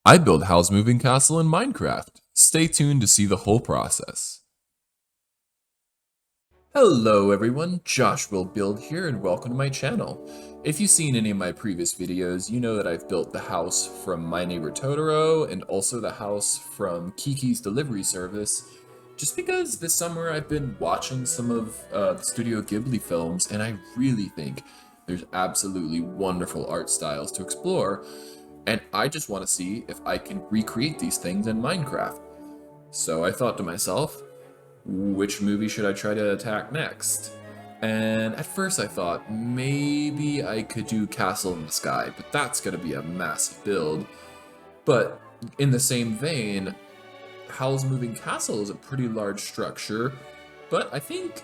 I build Howl's moving castle in Minecraft. Stay tuned to see the whole process. Hello everyone, Josh will build here and welcome to my channel. If you've seen any of my previous videos, you know that I've built the house from My Neighbor Totoro and also the house from Kiki's Delivery Service, just because this summer I've been watching some of the Studio Ghibli films and I really think there's absolutely wonderful art styles to explore, and I just want to see if I can recreate these things in Minecraft. So I thought to myself, which movie should I try to attack next? And at first I thought maybe I could do Castle in the Sky, but that's gonna be a massive build. But in the same vein, Howl's Moving Castle is a pretty large structure, but I think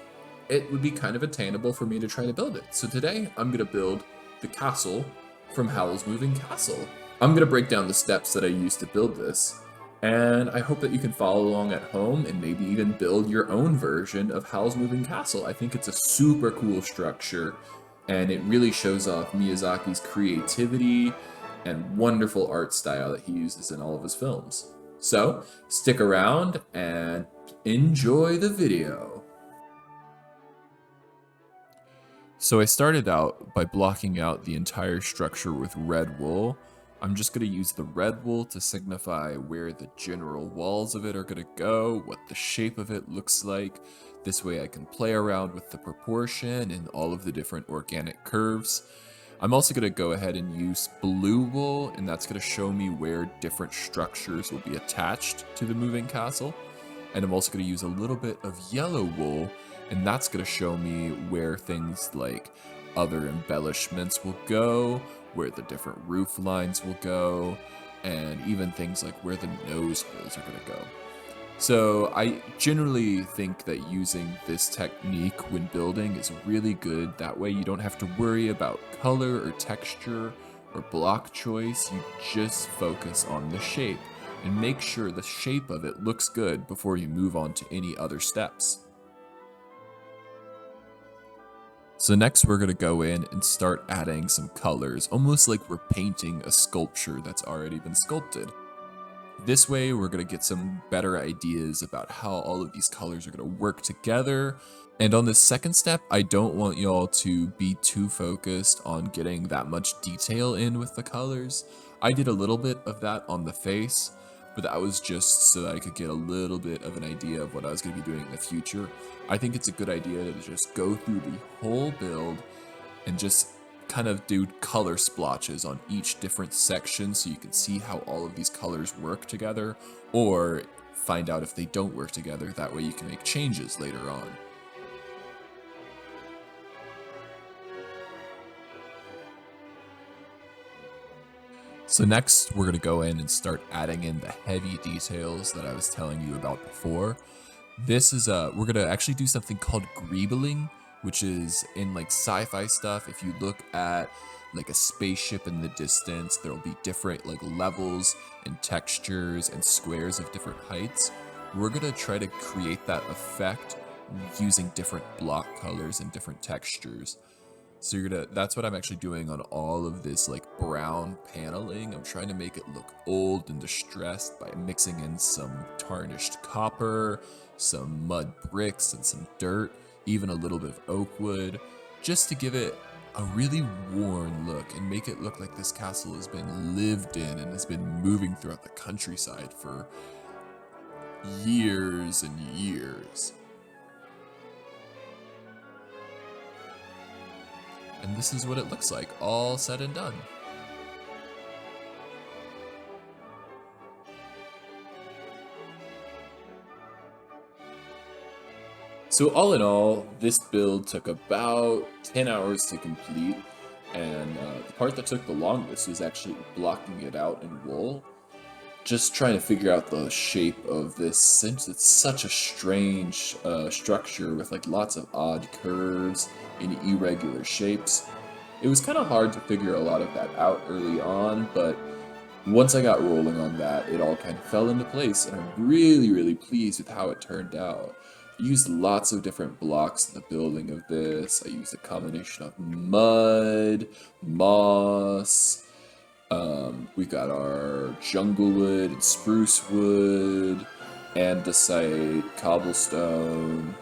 it would be kind of attainable for me to try to build it. So today I'm gonna build the castle from Howl's Moving Castle. I'm gonna break down the steps that I used to build this, and I hope that you can follow along at home and maybe even build your own version of Howl's Moving Castle. I think it's a super cool structure, and it really shows off Miyazaki's creativity and wonderful art style that he uses in all of his films. So, stick around and enjoy the video. So I started out by blocking out the entire structure with red wool. I'm just going to use the red wool to signify where the general walls of it are going to go, what the shape of it looks like. This way I can play around with the proportion and all of the different organic curves. I'm also going to go ahead and use blue wool, and that's going to show me where different structures will be attached to the moving castle. And I'm also going to use a little bit of yellow wool, and that's going to show me where things like other embellishments will go, where the different roof lines will go, and even things like where the nose holes are going to go. So I generally think that using this technique when building is really good. That way you don't have to worry about color or texture or block choice. You just focus on the shape and make sure the shape of it looks good before you move on to any other steps. So next we're going to go in and start adding some colors, almost like we're painting a sculpture that's already been sculpted. This way we're going to get some better ideas about how all of these colors are going to work together. And on this second step, I don't want y'all to be too focused on getting that much detail in with the colors. I did a little bit of that on the face, but that was just so that I could get a little bit of an idea of what I was going to be doing in the future. I think it's a good idea to just go through the whole build and just kind of do color splotches on each different section so you can see how all of these colors work together, or find out if they don't work together. That way you can make changes later on. So next we're going to go in and start adding in the heavy details that I was telling you about before. This is we're going to actually do something called greebling, which is in like sci-fi stuff. If you look at like a spaceship in the distance, there'll be different like levels and textures and squares of different heights. We're going to try to create that effect using different block colors and different textures. So that's what I'm actually doing on all of this like brown paneling. I'm trying to make it look old and distressed by mixing in some tarnished copper, some mud bricks and some dirt, even a little bit of oak wood, just to give it a really worn look and make it look like this castle has been lived in and has been moving throughout the countryside for years and years. And this is what it looks like, all said and done. So all in all, this build took about 10 hours to complete, and the part that took the longest was actually blocking it out in wool. Just trying to figure out the shape of this, since it's such a strange structure with like lots of odd curves and irregular shapes. It was kind of hard to figure a lot of that out early on, but once I got rolling on that, it all kind of fell into place, and I'm really pleased with how it turned out. I used lots of different blocks in the building of this. I used a combination of mud, moss, We got our jungle wood and spruce wood, andesite, cobblestone.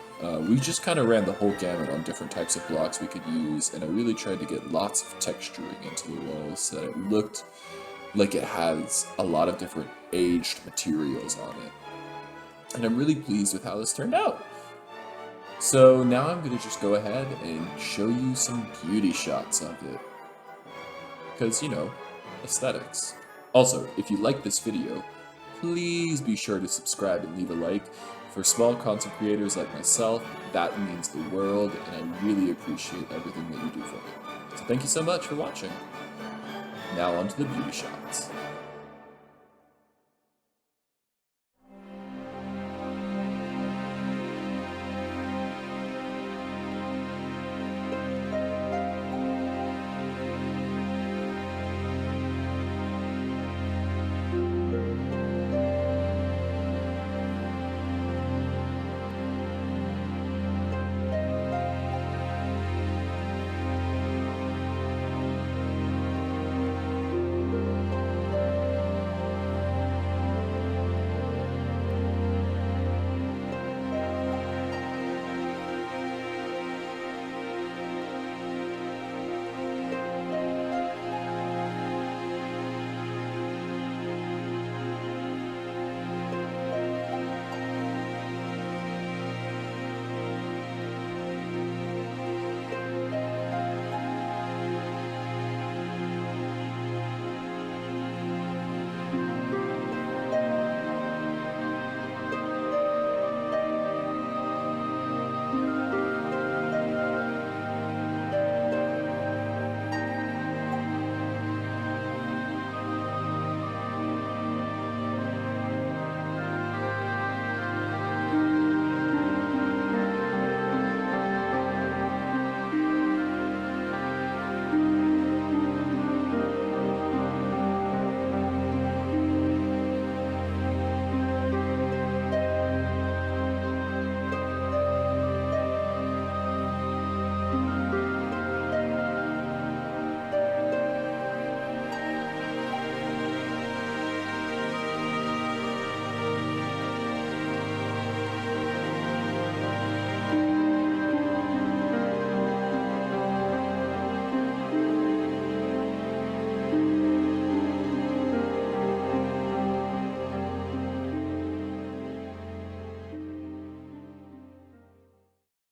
We just kind of ran the whole gamut on different types of blocks we could use, and I really tried to get lots of texturing into the walls so that it looked like it has a lot of different aged materials on it. And I'm really pleased with how this turned out. So now I'm going to just go ahead and show you some beauty shots of it. Because, you know, aesthetics. Also, if you like this video, please be sure to subscribe and leave a like. For small content creators like myself, that means the world, and I really appreciate everything that you do for me. So thank you so much for watching. Now on to the beauty shots.